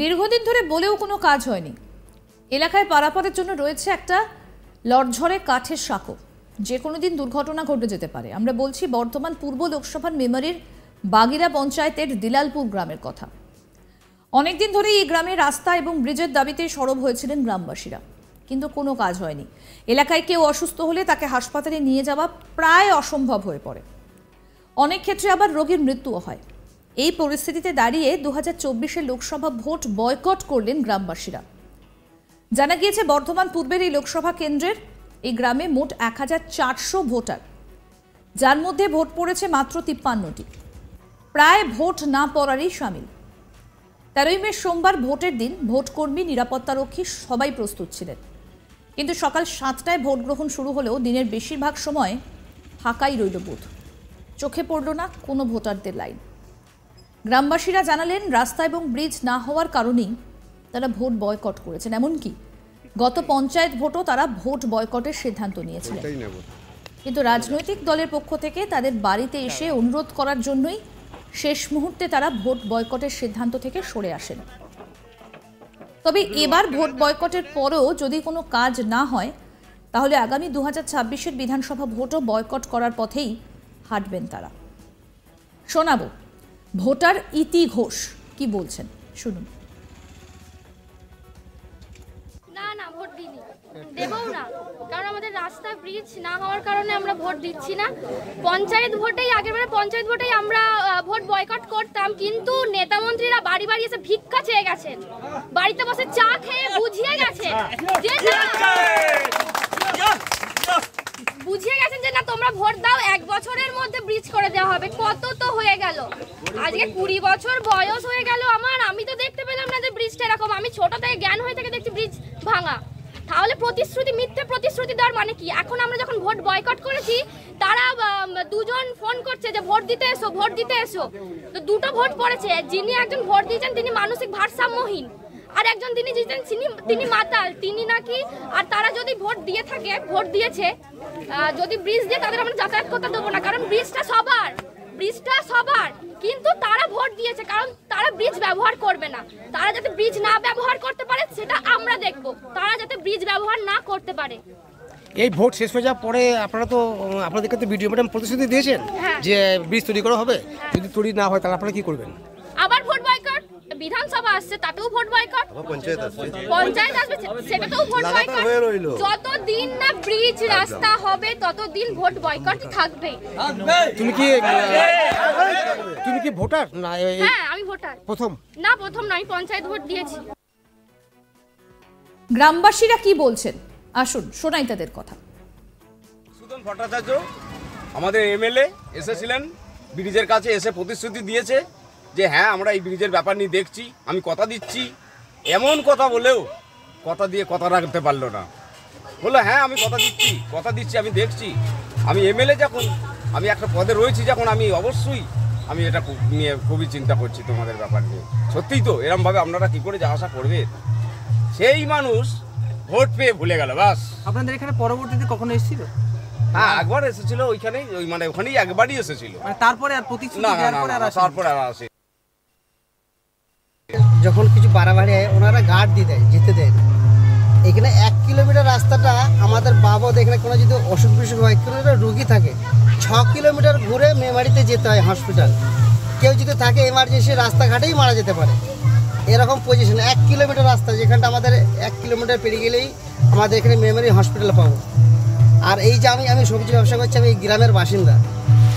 দীর্ঘদিন ধরে বলেও কোনো কাজ হয়নি। এলাকায় পারাপারের জন্য রয়েছে একটা লড়ঝড়ে কাঠের সাঁকো, যে কোনো দিন দুর্ঘটনা ঘটে যেতে পারে। আমরা বলছি বর্ধমান পূর্ব লোকসভার মেমারির বাগিরা পঞ্চায়েতের দিলালপুর গ্রামের কথা। অনেকদিন ধরে এই গ্রামে রাস্তা এবং ব্রিজের দাবিতে সরব হয়েছিলেন গ্রামবাসীরা, কিন্তু কোনো কাজ হয়নি। এলাকায় কেউ অসুস্থ হলে তাকে হাসপাতালে নিয়ে যাওয়া প্রায় অসম্ভব হয়ে পড়ে। অনেক ক্ষেত্রে আবার রোগীর মৃত্যুও হয়। এই পরিস্থিতিতে দাঁড়িয়ে 2024-এর লোকসভা ভোট বয়কট করলেন গ্রামবাসীরা। জানা গিয়েছে বর্ধমান পূর্বের এই লোকসভা কেন্দ্রের এই গ্রামে মোট 1400 ভোটার, যার মধ্যে ভোট পড়েছে মাত্র 53টি। প্রায় ভোট না পড়ারই সামিল। 13ই মে সোমবার ভোটের দিন ভোটকর্মী, নিরাপত্তারক্ষী সবাই প্রস্তুত ছিলেন, কিন্তু সকাল 7টায় ভোট গ্রহণ শুরু হলেও দিনের বেশিরভাগ সময় ফাঁকাই রইল বুথ। চোখে পড়ল না কোনো ভোটারদের লাইন। গ্রামবাসীরা জানালেন রাস্তা এবং ব্রিজ না হওয়ার কারণেই তারা ভোট বয়কট করেছেন। এমনকি গত পঞ্চায়েত ভোটও তারা ভোট বয়কটের সিদ্ধান্ত নিয়েছিলেন, কিন্তু রাজনৈতিক দলের পক্ষ থেকে তাদের বাড়িতে এসে অনুরোধ করার জন্যই শেষ মুহূর্তে তারা ভোট বয়কটের সিদ্ধান্ত থেকে সরে আসেন। তবে এবার ভোট বয়কটের পরেও যদি কোনো কাজ না হয়, তাহলে আগামী 2026-এর বিধানসভা ভোটও বয়কট করার পথেই হাঁটবেন তারা। শোনাবো ভোটার ইতি ঘোষ কি বলছেন, শুনুন। না ভোট দিইনি, দেবও না, কারণ আমাদের রাস্তা ব্রিজ না হওয়ার কারণে আমরা ভোট দিচ্ছি না। পঞ্চায়েত ভোটেই আমরা ভোট বয়কট করতাম, কিন্তু নেতা মন্ত্রীরা বাড়ি বাড়ি এসে ভিক্ষা চেয়ে গেছেন, বাড়িতে বসে চা খেয়ে বুঝিয়ে গেছেন যে না তোমরা ভোট দাও, 1 বছরের মধ্যে ব্রিজ করে দেওয়া হবে। কত তো হয়ে গেল, আজকে 20 বছর বয়স হয়ে গেল আমার, আমি তো দেখতে পেলাম না যে ব্রিজটা এরকম। আমি ছোট থেকে জ্ঞান হয়ে থেকে দেখছি ব্রিজ ভাঙা। তাহলে প্রতিশ্রুতি, মিথ্যে প্রতিশ্রুতি দেওয়ার মানে কি? এখন আমরা যখন ভোট বয়কট করেছি, তারা দুজন ফোন করছে যে ভোট দিতে এসো, ভোট দিতে এসো। তো দুটো ভোট পড়েছে, যিনি একজন ভোট দিয়েছেন তিনি মানসিক ভারসাম্যহীন, আর একজন তিনি জিতেন তিনি মাতাল, তিনি নাকি। আর তারা যদি ভোট দিয়ে থাকে, ভোট দিয়েছে, যদি ব্রিজ দিয়ে তাদের আমরা যাতায়াত করতে দেবো না, কারণ ব্রিজটা সবার। কিন্তু তারা ভোট দিয়েছে কারণ তারা ব্রিজ ব্যবহার করবে না। তারা যাতে ব্রিজ না ব্যবহার করতে পারে সেটা আমরা দেখব, তারা যাতে ব্রিজ ব্যবহার না করতে পারে। এই ভোট শেষ হয়ে যাওয়ার পরে আপনাদেরকে তো ভিডিও ম্যাডাম প্রতিশ্রুতি দিয়েছেন যে ব্রিজ তৈরি করা হবে, যদি তৈরি না হয় তাহলে আপনারা কি করবেন? আবার ভোট বয়কট। বিধানসভা আসছে, তাতেও ভোট বয়কট। পঞ্চায়েত আসবে, সেটাতেও ভোট বয়কট। যতদিন না ব্রিজ রাস্তা হবে ততদিন ভোট বয়কট থাকবে। তুমি কি ভোটার? না, হ্যাঁ আমি ভোটার। প্রথম না আমি পঞ্চায়েত ভোট দিয়েছি। গ্রামবাসীরা কি বলছেন আসুন শোনাই তাদের কথা। সুদন ভট্টাচার্য আমাদের এমএলএ এসেছিলেন, ব্রিজের কাছে এসে প্রতিশ্রুতি দিয়েছে যে হ্যাঁ আমরা এই ব্রিজের ব্যাপার নিয়ে দেখছি, আমি কথা দিচ্ছি। এমন কথা বলেও কথা দিয়ে কথা রাখতে পারলো না। বললো হ্যাঁ আমি কথা দিচ্ছি, আমি দেখছি। আমি এমএলএ, যখন আমি একটা পদে রয়েছি, যখন আমি অবশ্যই আমি এটা নিয়ে খুবই চিন্তা করছি তোমাদের ব্যাপার নিয়ে। সত্যিই তো এরমভাবে আপনারা কী করে যাওয়া আসা করবে? সেই মানুষ ভোট পেয়ে ভুলে গেল। বাস আপনাদের এখানে পরবর্তীতে কখনো এসেছিল? হ্যাঁ একবার এসেছিল, ওইখানেই ওখানেই একবারই এসেছিল। তারপরে আর প্রতিশ্রুতি দেওয়ার পরে তারপরে আর আসে। যখন কিছু বাড়াবাড়ি হয় ওনারা গার্ড দিয়ে দেয়, যেতে দেয় না। এখানে 1 কিলোমিটার রাস্তাটা আমাদের বাবদ, এখানে কোনো যদি অসুখ বিসুখ হয়, কোনো রুগী থাকে 6 কিলোমিটার ঘুরে মেমারিতে যেতে হয় হসপিটাল। কেউ যদি থাকে এমার্জেন্সি, রাস্তাঘাটেই মারা যেতে পারে, এরকম পজিশন। 1 কিলোমিটার রাস্তা, যেখানটা আমাদের 1 কিলোমিটার পেরিয়ে গেলেই আমাদের এখানে মেমারি হসপিটাল পাবো। আর এই যে আমি সবজি ব্যবসা করছি, আমি এই গ্রামের বাসিন্দা।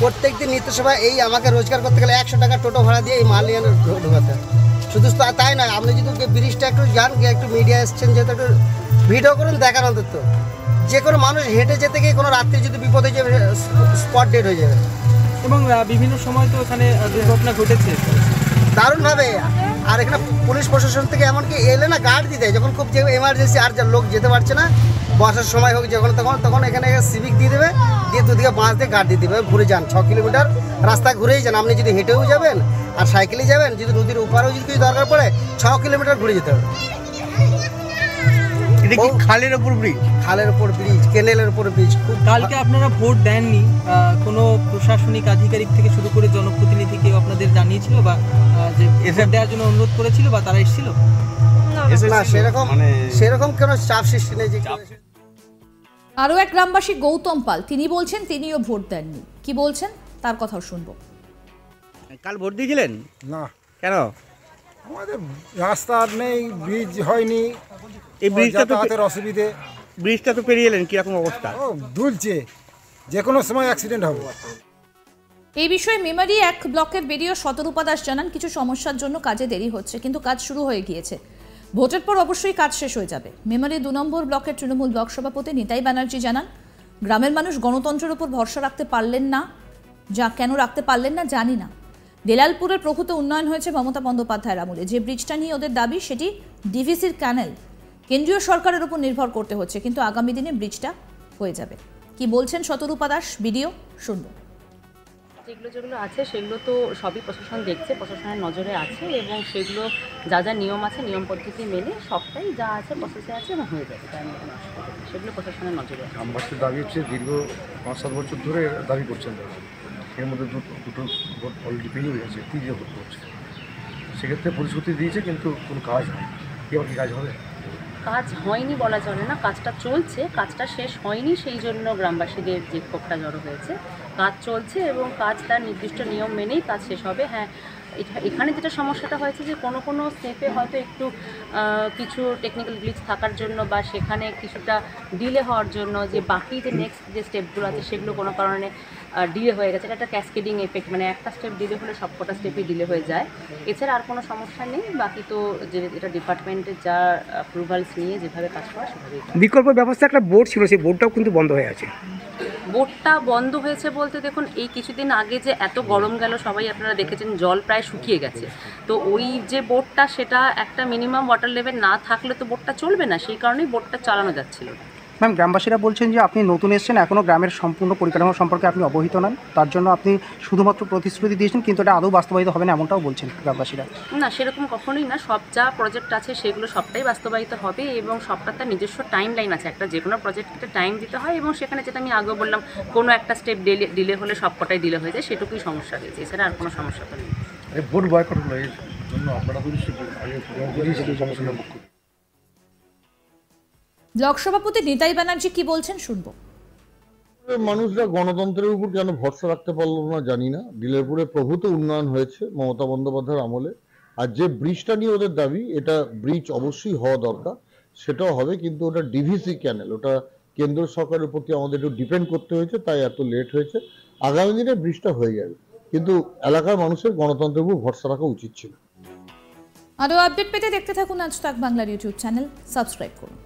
প্রত্যেক দিন নিত্যসভায় আমাকে রোজগার করতে গেলে 100 টাকা টোটো ভাড়া দিয়ে এই মাল নিয়ে ঢোকাতে। শুধু তাই নয়, আপনি যদি ব্রিজটা একটু যান, একটু মিডিয়া এসছেন যেহেতু, একটু ভিডিও করুন, দেখার অন্তত। যে কোনো মানুষ হেঁটে যেতে গিয়ে কোনো রাত্রি যদি বিপদ হয়ে যাবে, স্পট ডেড হয়ে যাবে। এবং বিভিন্ন সময় তো এখানে দুর্ঘটনা ঘটেছে দারুণভাবে। আর এখানে পুলিশ প্রশাসন থেকে এমনকি এলে না গার্ড দিতে, যখন খুব যে এমার্জেন্সি আর লোক যেতে পারছে না, বর্ষার সময় হোক যখন তখন এখানে সিভিক দিয়ে দেবে, দিয়ে দুদিকে বাঁশ দিয়ে গার্ড দিয়ে দেবে। ঘুরে যান 6 কিলোমিটার রাস্তা ঘুরেই যান। আপনি যদি হেঁটেও যাবেন আর সাইকেলে যাবেন, যদি নদীর উপারেও যদি কিছু দরকার পড়ে, 6 কিলোমিটার ঘুরে যেতে হবে। এটা কি খালের উপর ব্রিজ? খালের উপর ব্রিজ, কেনেলের উপর ব্রিজ। খুব কালকে আপনারা ভোট দেননি, কোনো প্রশাসনিক আধিকারিক থেকে শুরু করে জনপ্রতিনিধি কেউ আপনাদের জানিয়েছিল বা যে ভোট দেওয়ার জন্য অনুরোধ করেছিল বা তারা এসেছিল? না, সেরকম কোনো চাপ সৃষ্টি নেই যে। আরও এক গ্রামবাসী গৌতম পাল, তিনি বলছেন তিনিও ভোট দেননি। কি বলছেন তার কথাও শুনবো। কাল ভোট দিয়েছিলেন না, কেন? আমাদের রাস্তা আর নেই, ব্রিজ হয়নি, এই ব্রিজটা তো যাতায়াতের অসুবিধে। ব্রিজটা তো পেরিয়ে এলেন, কিরকম অবস্থা? ও দুলছে, যে কোনো সময় অ্যাক্সিডেন্ট হবে। এই বিষয়ে মেমারি 1 ব্লকের বিডিও শতরূপা দাস জানান, কিছু সমস্যার জন্য কাজে দেরি হচ্ছে, কিন্তু কাজ শুরু হয়ে গিয়েছে। ভোটের পর অবশ্যই কাজ শেষ হয়ে যাবে। মেমারি 2 নম্বর ব্লকের তৃণমূল ব্লক সভাপতি নিতাই ব্যানার্জি জানান, গ্রামের মানুষ গণতন্ত্রের উপর ভরসা রাখতে পারলেন না, কেন রাখতে পারলেন না জানি না। দেলালপুরের প্রভূত উন্নয়ন হয়েছে মমতা বন্দ্যোপাধ্যায়ের আমলে। যে ব্রিজটা নিয়ে ওদের দাবি সেটি ডিভিসির ক্যানেল, কেন্দ্রীয় সরকারের উপর নির্ভর করতে হচ্ছে, কিন্তু আগামী দিনে ব্রিজটা হয়ে যাবে। কি বলছেন শতরূপা দাস, ভিডিও শুনবো। যেগুলো আছে সেগুলো তো সবই প্রশাসন দেখছে, প্রশাসনের নজরে আছে এবং সেগুলো যা যা নিয়ম আছে নিয়ম পদ্ধতি মেনে সবটাই যা আছে প্রসেসে আছে এবং হয়ে যাবে, তার মধ্যে অসুবিধা নেই, সেগুলো প্রশাসনের নজরে আছে। গ্রামবাসীর দাবি হচ্ছে দীর্ঘ 5-7 বছর ধরে দাবি করছেন তারা, এর মধ্যে দুটো ভোট অলরেডি পেরিয়ে গেছে, 3 ভোট করছে। সেক্ষেত্রে প্রতিশ্রুতি দিয়েছে কিন্তু কোনো কাজ হয়, এবার কি কাজ হবে? কাজ হয়নি বলা চলে না, কাজটা চলছে, কাজটা শেষ হয়নি, সেই জন্য গ্রামবাসীদের যে ক্ষোভটা জড়ো হয়েছে। কাজ চলছে এবং কাজ তার নির্দিষ্ট নিয়ম মেনেই কাজ শেষ হবে। হ্যাঁ, এখানে যেটা সমস্যাটা হয়েছে যে কোনো স্টেপে হয়তো একটু কিছু টেকনিক্যাল গ্লিচ থাকার জন্য বা সেখানে কিছুটা ডিলে হওয়ার জন্য যে বাকি যে নেক্সট যে স্টেপগুলো আছে সেগুলো কোনো কারণে ডিলে হয়ে গেছে। এটা একটা ক্যাসকেডিং এফেক্ট, মানে একটা স্টেপ ডিলে হলে সবকটা স্টেপই ডিলে হয়ে যায়। এছাড়া আর কোনো সমস্যা নেই, বাকি তো যে এটা ডিপার্টমেন্টের যা অ্যাপ্রুভালস নিয়ে যেভাবে কাজ করা সেভাবেই। বিকল্প ব্যবস্থা একটা বোর্ড ছিল, সেই বোর্ডটাও কিন্তু বন্ধ হয়ে আছে। বোটটা বন্ধ হয়েছে বলতে দেখুন, এই কিছুদিন আগে যে এত গরম গেল সবাই আপনারা দেখেছেন, জল প্রায় শুকিয়ে গেছে। তো ওই যে বোটটা, সেটা একটা মিনিমাম ওয়াটার লেভেল না থাকলে তো বোটটা চলবে না, সেই কারণেই বোটটা চালানো যাচ্ছিল। ম্যাম, গ্রামবাসীরা বলছেন যে আপনি নতুন এসেছেন, এখনও গ্রামের সম্পূর্ণ পরিকাঠামো সম্পর্কে আপনি অবহিত নন, তার জন্য আপনি শুধুমাত্র প্রতিশ্রুতি দিয়েছেন, কিন্তু এটা আদৌ বাস্তবায়িত হবে না এমনটাও বলছেন গ্রামবাসীরা। না, সেরকম কখনোই না, সব যা প্রজেক্ট আছে সেগুলো সবটাই বাস্তবায়িত হবে এবং সবটার তার নিজস্ব টাইম লাইন আছে। একটা যে কোনো প্রজেক্টকে টাইম দিতে হয় এবং সেখানে যেটা আমি আগেও বললাম, কোনো একটা স্টেপ ডিলে হলে সবকটাই ডিলে হয়ে যায়, সেটুকুই সমস্যা হয়েছে, এছাড়া আর কোনো সমস্যা তো নেই। ভোট বয়কট হলো, এর জন্য আপনারা সমস্যা। ব্লক সভাপতি নিতাই ব্যানার্জি কি বলছেন শুনবো। মানুষরা গণতন্ত্রের উপর কেন ভরসা রাখতে পারলো না জানি না। দিলেরপুরে প্রভূত উন্নয়ন হয়েছে মমতা বন্দ্যোপাধ্যায়ের আমলে। আর যে ব্রিজটা নিয়ে ওদের দাবি, এটা ব্রিজ অবশ্যই হওয়া দরকার, সেটাও হবে, কিন্তু ওটা ডিভিসি ক্যানেল, ওটা কেন্দ্র সরকারের প্রতি আমাদের একটু ডিপেন্ড করতে হয়েছে, তাই এত লেট হয়েছে। আগামী দিনে ব্রিজটা হয়ে যাবে, কিন্তু এলাকার মানুষের গণতন্ত্রের উপর ভরসা রাখা উচিত ছিল। আরও আপডেট পেতে দেখতে থাকুন আজ তাক বাংলার ইউটিউব চ্যানেল, সাবস্ক্রাইব করুন।